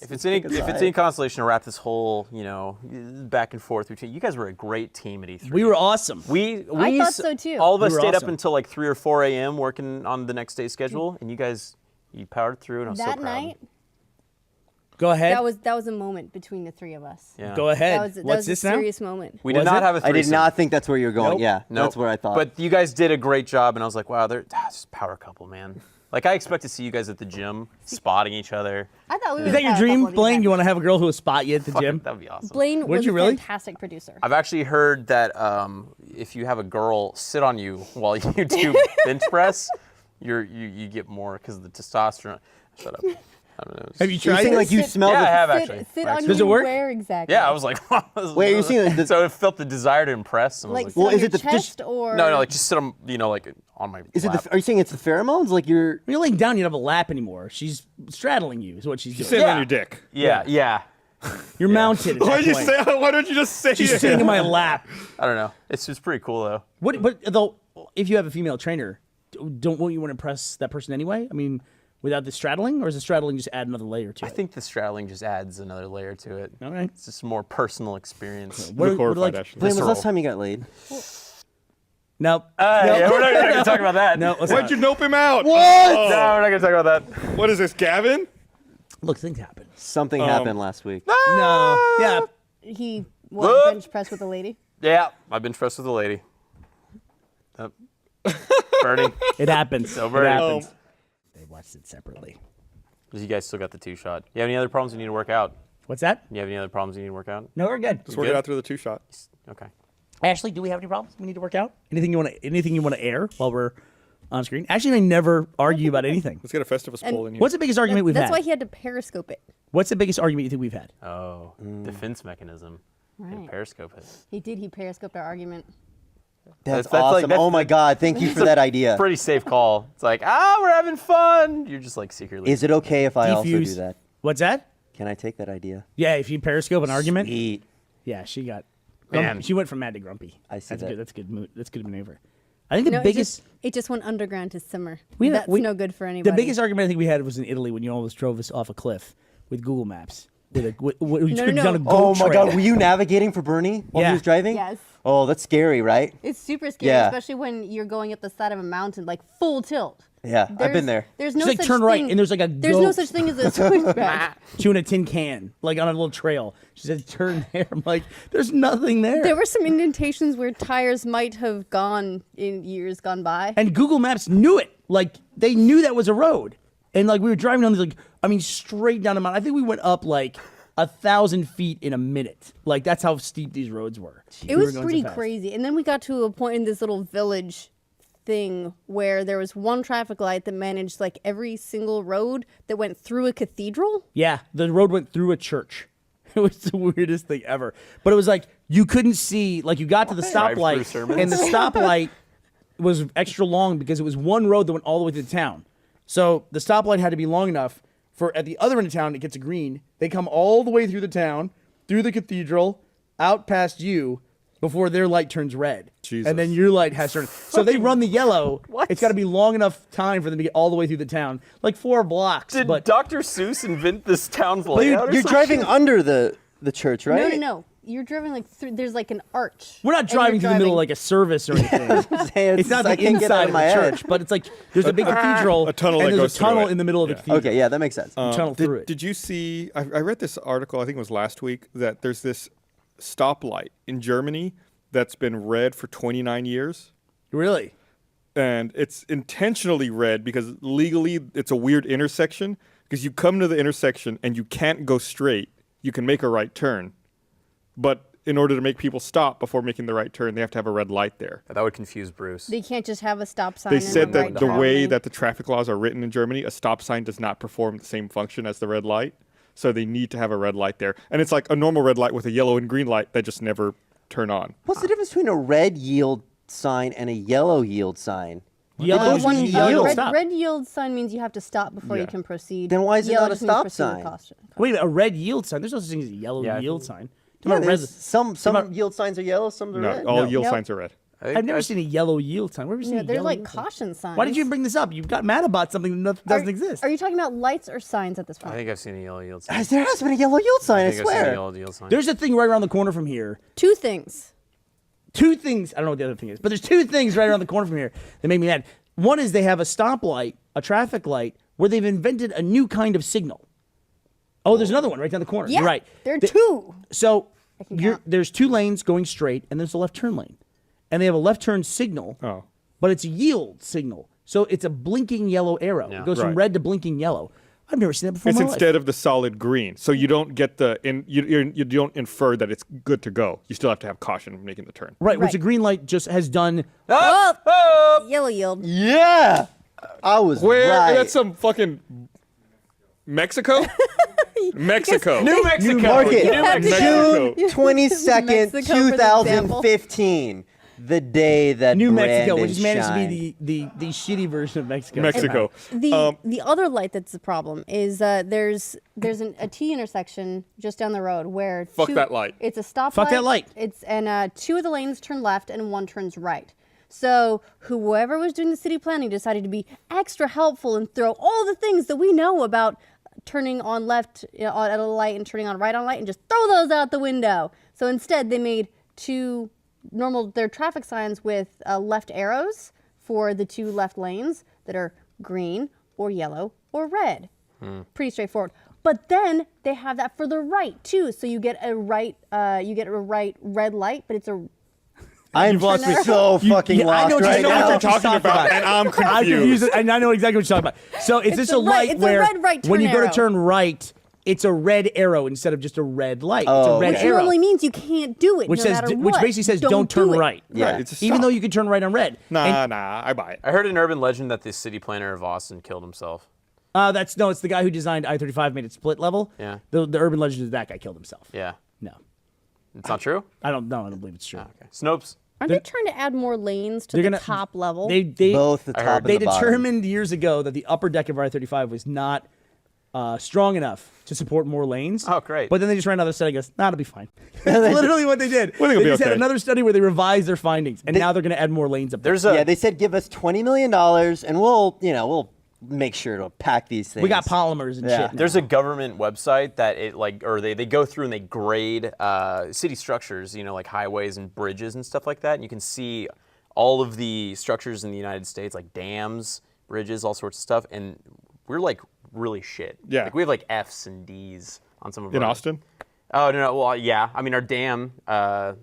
If it's any consolation to wrap this whole, back and forth between you guys were a great team at E3. We were awesome. I thought so too. All of us stayed awesome. up until like 3 or 4 a.m. working on the next day's schedule, and you guys powered through, and I was so proud. That night, Go ahead. that was a moment between the three of us. Yeah. Go ahead. That What's was this a now? serious moment. We did not have a threesome. I did not think that's where you were going. Nope. Yeah, Nope. that's where I thought. But you guys did a great job, and I was like, wow, they're just power couple, man. Like, I expect to see you guys at the gym, spotting each other. I thought we were Is that your dream, Blaine? You want to have a girl who will spot you at the gym? That would be awesome. Blaine was you a really? fantastic producer. I've actually heard that if you have a girl sit on you while you do bench press, you get more because of the testosterone. Shut up. I don't know. Have you you tried think it? like you smell Yeah, I the have actually. Sit on Does you it work? where exactly? Yeah, I was like, Wait, are you seeing the- So it felt the desire to impress. And I Like was sit like, Well, on is your it the- chest or no, like just sit on, like on my Is lap. are you saying it's the pheromones? Like you're. When you're laying down, you don't have a lap anymore. She's straddling you, is what she's doing. Sitting on your dick. Yeah. You're mounted. At Why that did you point. say? Why don't you just say She's it? sitting in my lap. I don't know. It's just pretty cool though. But though, if you have a female trainer, won't you want to impress that person anyway? I mean, without the straddling, or is the straddling just add another layer to it? I think the straddling just adds another layer to it. All right. It's just a more personal experience. Look horrified, like- actually. When was the Visceral. last time you got laid? No. Yeah, we're not going to talk about that. No. let's Why'd not. you nope him out? What? No, we're not going to talk about that. What is this, Gavin? Look, things happen. Something happened last week. No. Yeah. he What? bench press with a lady. Yeah, I've been stressed with a lady. Yep. Bernie, It happens. No, It Bernie. happens. They watched it separately. you guys still got the 2-shot. You have any other problems you need to work out? What's that? You have any other problems you need to work out? No, we're good. Just work it out through the 2-shot. Okay. Ashley, do we have any problems we need to work out? Anything you want to air while we're on screen? Actually, I never argue about anything. Let's get a Festivus poll in here. What's the biggest argument we've That's had? why he had to periscope it. What's the biggest argument you think we've had? Oh, defense mechanism. And Right. periscope it. He periscoped our argument. That's That's like- awesome. that's Oh my God! Thank you for that idea. Pretty safe call. It's like, we're having fun. You're just like secretly. Is it okay if I also do Defuse. that? What's that? Can I take that idea? Yeah, if you periscope an argument. Eat. Yeah, she got. Man. She went from mad to grumpy. I see that's that. Good. That's good. That's good maneuver. I think the No, biggest. it just went underground to simmer. we- That's we- no good for anybody. The biggest argument I think we had was in Italy when you almost drove us off a cliff with Google Maps. We No, took no. down a goat Oh my trail. God! Were you navigating for Burnie while Yeah. he was driving? Yes. Oh, that's scary, right? It's super scary, Yeah. especially when you're going up the side of a mountain, like full tilt. Yeah, I've been there. There's no She's like, such turn thing. right, and there's like a There's no goat. such thing as a switchback. chewing a tin can, like on a little trail. She said, turn there. I'm like, there's nothing there. There were some indentations where tires might have gone in years gone by. And Google Maps knew it. Like, they knew that was a road. And like, we were driving down this, like, I mean, straight down the mountain. I think we went up like 1,000 feet in a minute. Like, that's how steep these roads were. It We was were going so pretty fast. crazy. And then we got to a point in this little village thing where there was one traffic light that managed like every single road that went through a cathedral. Yeah, the road went through a church. It was the weirdest thing ever. But it was like, you couldn't see, like, you got to the Drive-through stoplight, sermons. and the stoplight was extra long because it was one road that went all the way to the town. So the stoplight had to be long enough for at the other end of town, it gets a green. They come all the way through the town, through the cathedral, out past you before their light turns red. Jesus. And then your light has turned. So they run the yellow. What? It's got to be long enough time for them to get all the way through the town, like 4 blocks. Did but Dr. Seuss invent this town's But layout? or you're some driving shit? under the church, right? No. You're driving like through. There's like an arch. we're not and you're driving through the middle of like a service or anything. It's not I the can't get inside out of of my the head. church, but it's like there's a big cathedral, A tunnel and that there's goes a through tunnel it. in the middle of the Yeah. cathedral. Okay, yeah, that makes sense. Tunnel through it. Did you see? I read this article. I think it was last week that there's this stoplight in Germany that's been red for 29 years, Really? and it's intentionally red because legally it's a weird intersection. Because you come to the intersection and you can't go straight. You can make a right turn, but in order to make people stop before making the right turn, they have to have a red light there. That would confuse Bruce. They can't just have a stop sign. They and said a that right the turn way lane. that the traffic laws are written in Germany, a stop sign does not perform the same function as the red light. So they need to have a red light there. And it's like a normal red light with a yellow and green light that just never turn on. What's the difference between a red yield sign and a yellow yield sign? Yellow both is mean yellow. yield. Stop. red yield sign means you have to stop before you Yeah. can proceed. Then why is it Yellow not a just means stop proceed with sign? caution. Wait a minute, a red yield sign. There's no such thing as a yellow Yeah, I yield think- sign. Yeah, Red- some yield signs are yellow, some are No, red. all No. yield Nope. signs are red. I've never seen a yellow yield sign. Where have you seen Yeah, a they're yellow like yield sign? caution signs. Why did you bring this up? You got mad about something that doesn't exist. Are you talking about lights or signs at this I point? think I've seen a yellow yield sign. There has been a yellow yield sign, I, think I've seen a swear. yellow yield sign. There's a thing right around the corner from here. Two things. Two things. I don't know what the other thing is, but there's two things right around the corner from here that make me mad. One is they have a stoplight, a traffic light, where they've invented a new kind of signal. Oh, there's another one right down the corner. Yeah, You're right. there are two. So can count. there's 2 lanes going straight, and there's a left turn lane. And they have a left turn signal, but it's a yield signal. So it's a blinking yellow arrow. Yeah. It goes from Right. red to blinking yellow. I've never seen that before It's in my instead life. of the solid green, so you don't get you don't infer that it's good to go. You still have to have caution when making the turn. Right, which Right. a green light just has done. Oh, yellow yield. Yeah, I was Where? right. That's some fucking Mexico. Mexico. New Mexico. Market. New have to Mexico. go- June 22nd, Mexico for the example. 2015. The day that New Mexico, which Brandon has managed to shined. be the shitty version of Mexico. Mexico. The other light that's the problem is there's a T intersection just down the road where Fuck that light. It's a stoplight. Fuck that light. It's and 2 of the lanes turn left and 1 turns right. So whoever was doing the city planning decided to be extra helpful and throw all the things that we know about turning on left at a light and turning on right on a light and just throw those out the window. So instead they made 2 their traffic signs with left arrows for the 2 left lanes that are green or yellow or red. Pretty straightforward. But then they have that for the right too. So you get a right red light, but it's a I'm You've lost me. so fucking Yeah, I lost know what right I know you're now. what you're talking about, and I'm I'm confused. confused, and I know exactly what you're talking about. So it's just a a red- light it's a where red right when turn you go to arrow. turn right, it's a red arrow instead of just a red light. Oh, it's a red which okay. arrow. normally means you can't do it Which no says, matter which what. basically says don't turn do it. right. Yeah. Right, it's a Even stop. though you can turn right on red. Nah, I buy it. I heard an urban legend that the city planner of Austin killed himself. It's the guy who designed I-35, made it split level. Yeah. The urban legend is that guy killed himself. Yeah. No, It's not true? I don't believe it's true. Okay. Snopes. Aren't they trying to add more lanes to They're the gonna top level? They Both the I top heard. and they the bottom. determined years ago that the upper deck of I-35 was not strong enough to support more lanes. Oh, great. But then they just ran another study and goes, nah, it'll be fine. That's literally what they did. Well, I think They it'll be just had okay. another study where they revised their findings, and now they're going to add more lanes up there. There's a Yeah, they said give us $20 million and we'll make sure to pack these things. We got polymers and Yeah. shit. There's a government website that they go through and they grade city structures, like highways and bridges and stuff like that. And you can see all of the structures in the United States, like dams, bridges, all sorts of stuff. And we're like really shit. Yeah. Like we have like F's and D's on some of In our. Austin? Oh no! Well, yeah. I mean, our dam. Oh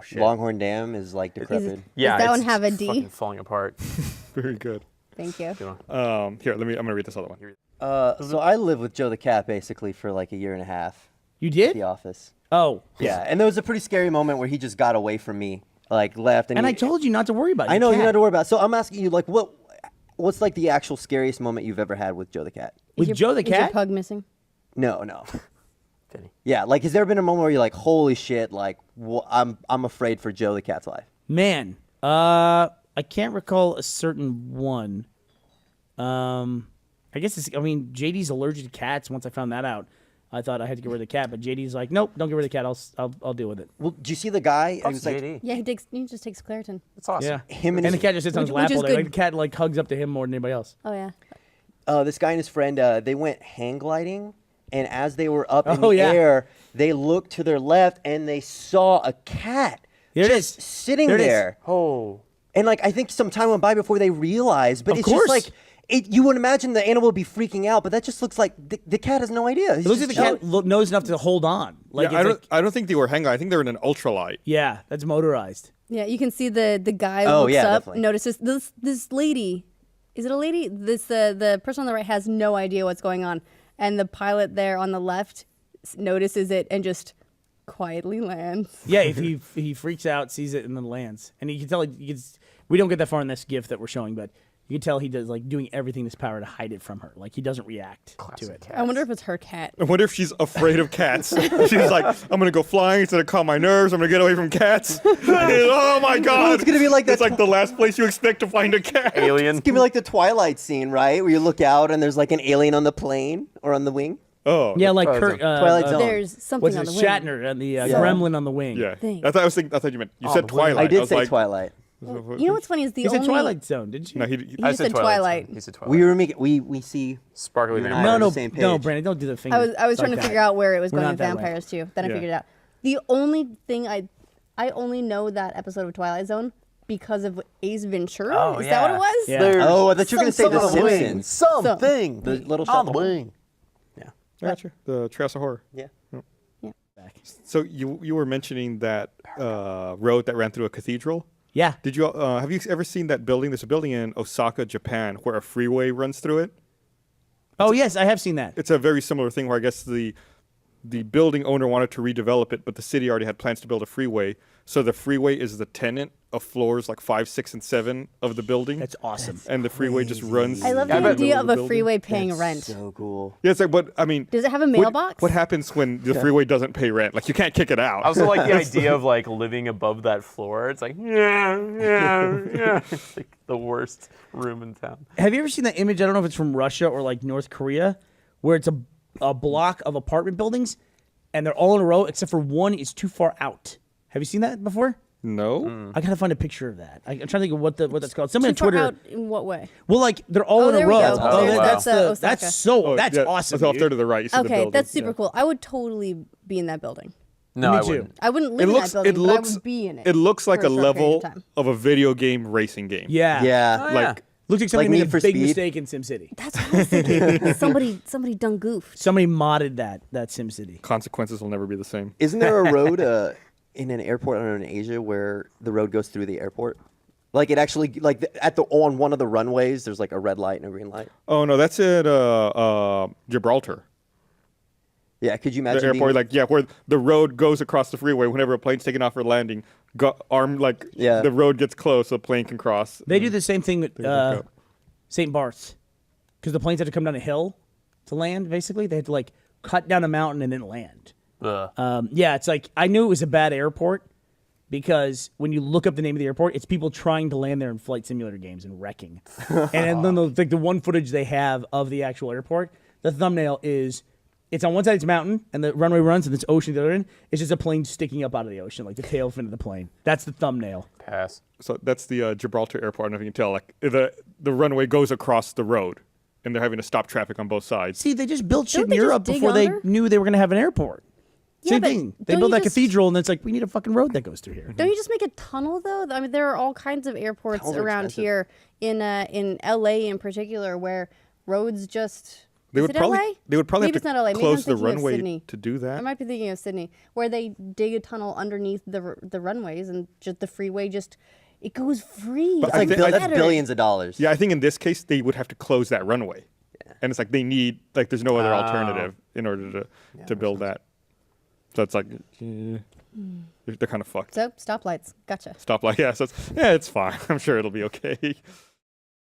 shit. Longhorn Dam is like decrepit. Yeah. Does that one it's have a D? Fucking falling apart. Very good. Thank you. Good one. Here, I'm gonna read this other one. So I lived with Joe the Cat basically for like a year and a half You at did? the office. Oh. Yeah, and there was a pretty scary moment where he just got away from me, like left. And I told you not to worry about it. I know You you don't have can't. to worry about it. So I'm asking you, like, what's like the actual scariest moment you've ever had with Joe the Cat? With Joe the Is your cat? pug missing? No. Vinny. Yeah, like, has there been a moment where you're like, holy shit, like, I'm afraid for Joe the Cat's life? Man, I can't recall a certain one. I guess JD's allergic to cats. Once I found that out, I thought I had to get rid of the cat, but JD's like, nope, don't get rid of the cat. I'll deal with it. Well, do you see the guy? It Props was to like JD. Yeah, he just takes Claritin. That's awesome. Yeah. him and And the his, cat just sits on his Which lap is all day. Like, good. the cat like hugs up to him more than anybody else. Oh yeah. this guy and his friend, they went hang gliding, and as they were up in Oh, the yeah. air, they looked to their left and they saw a cat There it just is. sitting There it is. there. Oh. And like I think some time went by before they realized, but Of it's course. just like you would imagine the animal would be freaking out, but that just looks like the cat has no idea. He's It looks like just the cat chilling. knows enough to hold on. Like, Yeah, it's I don't think they were hang gliding. I think they were in an ultralight. yeah, that's motorized. Yeah, you can see the guy Oh, looks yeah, up, definitely. notices this lady. Is it a lady? The person on the right has no idea what's going on, and the pilot there on the left notices it and just quietly lands. Yeah, if he freaks out, sees it, and then lands, and you can tell we don't get that far in this GIF that we're showing, but you can tell he does like doing everything in his power to hide it from her. Like he doesn't react to it. I wonder if it's her cat. I wonder if she's afraid of cats. She's like, I'm gonna go flying instead of calm my nerves. I'm gonna get away from cats. Oh my god! it's gonna be like that It's like the last place you expect to find a cat. Alien. Give me like the Twilight scene, right, where you look out and there's like an alien on the plane or on the wing. Oh. Yeah, like Twilight Kurt, Zone. Twilight Zone. There's something what's on it, the wing. Shatner and the gremlin on the wing. Yeah. Thanks. I thought you meant. You said the wing. Twilight. I did was say like, Twilight. You know what's funny is the He said only Twilight Zone, didn't you? No, He I said Twilight. He said Twilight. We were making we see Sparkly No, vampires. no, the same no, page. Brandon, don't do the finger. I was trying like to that. figure out where it was We're going not with that way. vampires too. Then I Yeah. figured it out. The only thing I only know that episode of Twilight Zone because of Ace Ventura. Oh, Is that what yeah. it was? Yeah. There's Oh, I thought you were gonna say some The on the wing. Simpsons. Something. The little on the shop. wing. Yeah. Gotcha. The Treehouse of Horror. Yeah. So you were mentioning that road that ran through a cathedral. Yeah. Did you have you ever seen that building? There's a building in Osaka, Japan, where a freeway runs through it. Oh, yes, I have seen that. It's a very similar thing where I guess the building owner wanted to redevelop it, but the city already had plans to build a freeway. So the freeway is the tenant of floors like 5, 6, and 7 of the building. That's awesome. And the freeway just runs. I love through the middle idea of the a building. freeway paying That's rent. So cool. Yeah, it's like, but I mean, Does it have a mailbox? What happens when the freeway doesn't pay rent? Like you can't kick it out. I also like the idea of like living above that floor. It's like yeah. It's like the worst room in town. Have you ever seen that image? I don't know if it's from Russia or like North Korea, where it's a block of apartment buildings, and they're all in a row except for one is too far out. Have you seen that before? No. I gotta find a picture of that. I'm trying to think of what that's called. Somebody on Too far Twitter. out in what way? Well, like they're all Oh, in a there we row. go. Oh, There's- wow. that's, Osaka. that's so Oh, that's yeah, awesome. It's off there dude. to the right. You see the Okay, building. that's super Yeah. cool. I would totally be in that building. No, Me I too. wouldn't. I wouldn't live It in looks. that building, It but looks. I would be in it. It looks like for a short period level of time. of a video game racing game. Yeah. Yeah. Oh, yeah. Like Looks like somebody Like made Need a for big Speed? mistake in SimCity. That's what I was thinking. somebody done goofed. Somebody modded that SimCity. consequences will never be the same. Isn't there a road in an airport, I don't know, in Asia where the road goes through the airport? Like it actually, like on one of the runways, there's like a red light and a green light. Oh no, that's at Gibraltar. Yeah, could you The imagine? airport, being, like where the road goes across the freeway. Whenever a plane's taking off or landing, Yeah. the road gets close, so a plane can cross. They do the same thing with They look up. St. Bart's, because the planes have to come down a hill to land. Basically, they had to like cut down a mountain and then land. Ugh. Yeah, it's like I knew it was a bad airport because when you look up the name of the airport, it's people trying to land there in flight simulator games and wrecking. And then the one footage they have of the actual airport, the thumbnail is it's on one side it's mountain and the runway runs and it's ocean the other end. It's just a plane sticking up out of the ocean, like the tail fin of the plane. That's the thumbnail. Pass. So that's the Gibraltar airport. I don't know if you can tell. Like the runway goes across the road, and they're having to stop traffic on both sides. See, they just built shit Don't in they just Europe dig before they under? knew they were going to have an airport. Yeah, Same but thing. They don't built you that just- cathedral, and it's like, we need a fucking road that goes through here. Don't you just make a tunnel though? I mean, there are all kinds of airports Tunnels are around expensive. here in LA in particular where roads just. They Is would it probably LA? they would probably Maybe have it's to not LA. Maybe I'm close the thinking of runway Sydney. to do that. I might be thinking of Sydney, where they dig a tunnel underneath the runways and just the freeway just it goes free. But It's I like think- that's better. billions of dollars. Yeah, I think in this case they would have to close that runway, and it's like they need like there's no other alternative in order to build that. So it's like they're kind of fucked. So stoplights, gotcha. Stop like yeah, so it's fine. I'm sure it'll be okay.